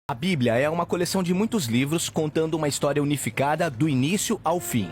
A Bíblia é uma coleção de muitos livros contando uma história unificada do início ao fim.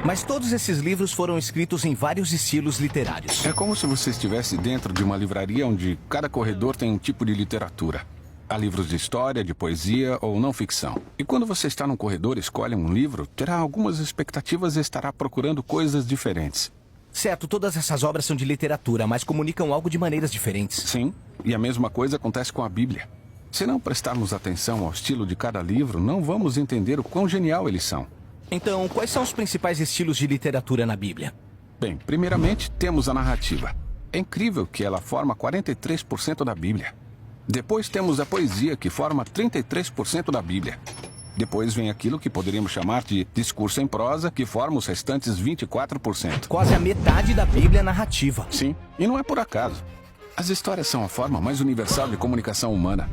Mas todos esses livros foram escritos em vários estilos literários. É como se você estivesse dentro de uma livraria onde cada corredor tem um tipo de literatura. Há livros de história, de poesia ou não ficção. E quando você está num corredor e escolhe um livro, terá algumas expectativas e estará procurando coisas diferentes. Certo, todas essas obras são de literatura, mas comunicam algo de maneiras diferentes. Sim, e a mesma coisa acontece com a Bíblia. Se não prestarmos atenção ao estilo de cada livro, não vamos entender o quão genial eles são. Então, quais são os principais estilos de literatura na Bíblia? Bem, primeiramente, temos a narrativa. É incrível que ela forma 43% da Bíblia. Depois temos a poesia, que forma 33% da Bíblia. Depois vem aquilo que poderíamos chamar de discurso em prosa, que forma os restantes 24%. Quase a metade da Bíblia é narrativa. Sim, e não é por acaso. As histórias são a forma mais universal de comunicação humana.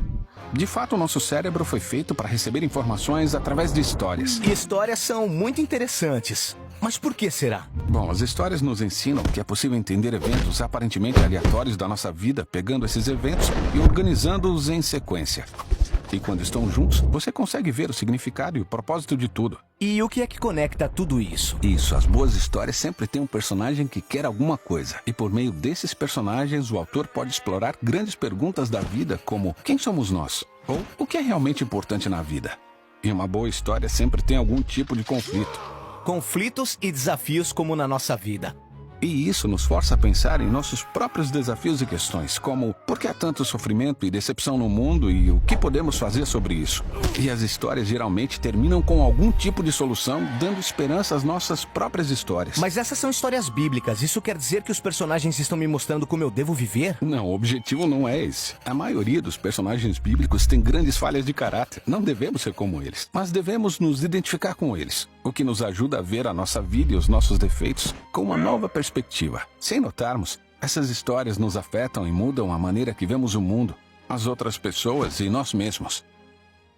De fato, o nosso cérebro foi feito para receber informações através de histórias. E histórias são muito interessantes. Mas por que será? Bom, as histórias nos ensinam que é possível entender eventos aparentemente aleatórios da nossa vida, pegando esses eventos e organizando-os em sequência. E quando estão juntos, você consegue ver o significado e o propósito de tudo. E o que é que conecta tudo isso? Isso, as boas histórias sempre têm um personagem que quer alguma coisa. E por meio desses personagens, o autor pode explorar grandes perguntas da vida, como quem somos nós? Ou o que é realmente importante na vida? E uma boa história sempre tem algum tipo de conflito. Conflitos e desafios como na nossa vida. E isso nos força a pensar em nossos próprios desafios e questões, como por que há tanto sofrimento e decepção no mundo e o que podemos fazer sobre isso? E as histórias geralmente terminam com algum tipo de solução, dando esperança às nossas próprias histórias. Mas essas são histórias bíblicas. Isso quer dizer que os personagens estão me mostrando como eu devo viver? Não, o objetivo não é esse. A maioria dos personagens bíblicos tem grandes falhas de caráter. Não devemos ser como eles, mas devemos nos identificar com eles, o que nos ajuda a ver a nossa vida e os nossos defeitos com uma nova perspectiva. Sem notarmos, essas histórias nos afetam e mudam a maneira que vemos o mundo, as outras pessoas e nós mesmos.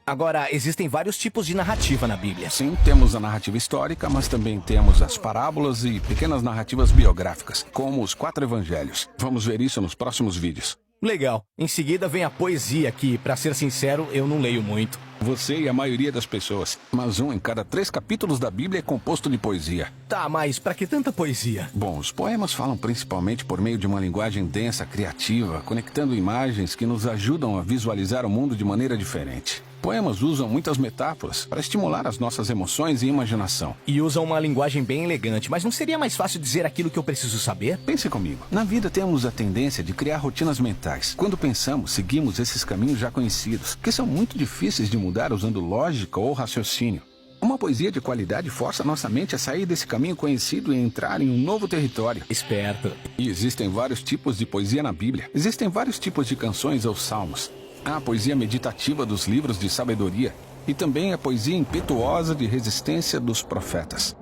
Agora, existem vários tipos de narrativa na Bíblia. Sim, temos a narrativa histórica, mas também temos as parábolas e pequenas narrativas biográficas, como os 4 evangelhos. Vamos ver isso nos próximos vídeos. Legal. Em seguida vem a poesia, que, pra ser sincero, eu não leio muito. Você e a maioria das pessoas. Mas 1 em cada 3 capítulos da Bíblia é composto de poesia. Tá, mas pra que tanta poesia? Bom, os poemas falam principalmente por meio de uma linguagem densa, criativa, conectando imagens que nos ajudam a visualizar o mundo de maneira diferente. Poemas usam muitas metáforas para estimular as nossas emoções e imaginação. E usam uma linguagem bem elegante, mas não seria mais fácil dizer aquilo que eu preciso saber? Pense comigo. Na vida temos a tendência de criar rotinas mentais. Quando pensamos, seguimos esses caminhos já conhecidos, que são muito difíceis de mudar usando lógica ou raciocínio. Uma poesia de qualidade força nossa mente a sair desse caminho conhecido e entrar em um novo território. Esperto. E existem vários tipos de poesia na Bíblia. Existem vários tipos de canções ou salmos. Há a poesia meditativa dos livros de sabedoria e também a poesia impetuosa de resistência dos profetas.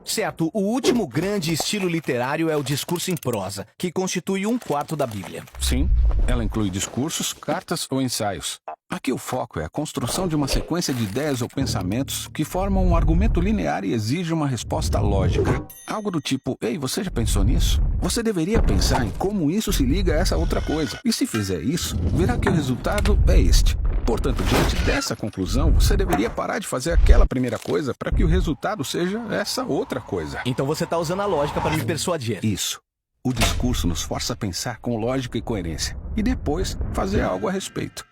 Certo, o último grande estilo literário é o discurso em prosa, que constitui 1/4 da Bíblia. Sim, ela inclui discursos, cartas ou ensaios. Aqui o foco é a construção de uma sequência de ideias ou pensamentos que formam um argumento linear e exige uma resposta lógica. Algo do tipo, ei, você já pensou nisso? Você deveria pensar em como isso se liga a essa outra coisa. E se fizer isso, verá que o resultado é este. Portanto, diante dessa conclusão, você deveria parar de fazer aquela primeira coisa para que o resultado seja essa outra coisa. Então você tá usando a lógica para me persuadir. Isso. O discurso nos força a pensar com lógica e coerência. E depois, fazer algo a respeito.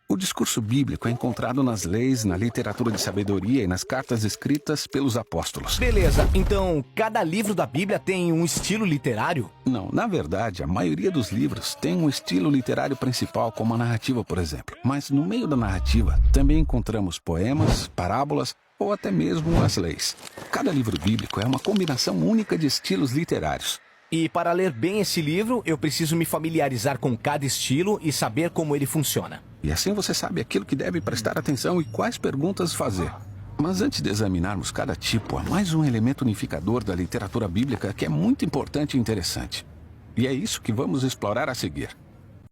O discurso bíblico é encontrado nas leis, na literatura de sabedoria e nas cartas escritas pelos apóstolos. Beleza, então cada livro da Bíblia tem um estilo literário? Não, na verdade, a maioria dos livros tem um estilo literário principal, como a narrativa, por exemplo. Mas no meio da narrativa, também encontramos poemas, parábolas ou até mesmo as leis. Cada livro bíblico é uma combinação única de estilos literários. E para ler bem esse livro, eu preciso me familiarizar com cada estilo e saber como ele funciona. E assim você sabe aquilo que deve prestar atenção e quais perguntas fazer. Mas antes de examinarmos cada tipo, há mais um elemento unificador da literatura bíblica que é muito importante e interessante. E é isso que vamos explorar a seguir.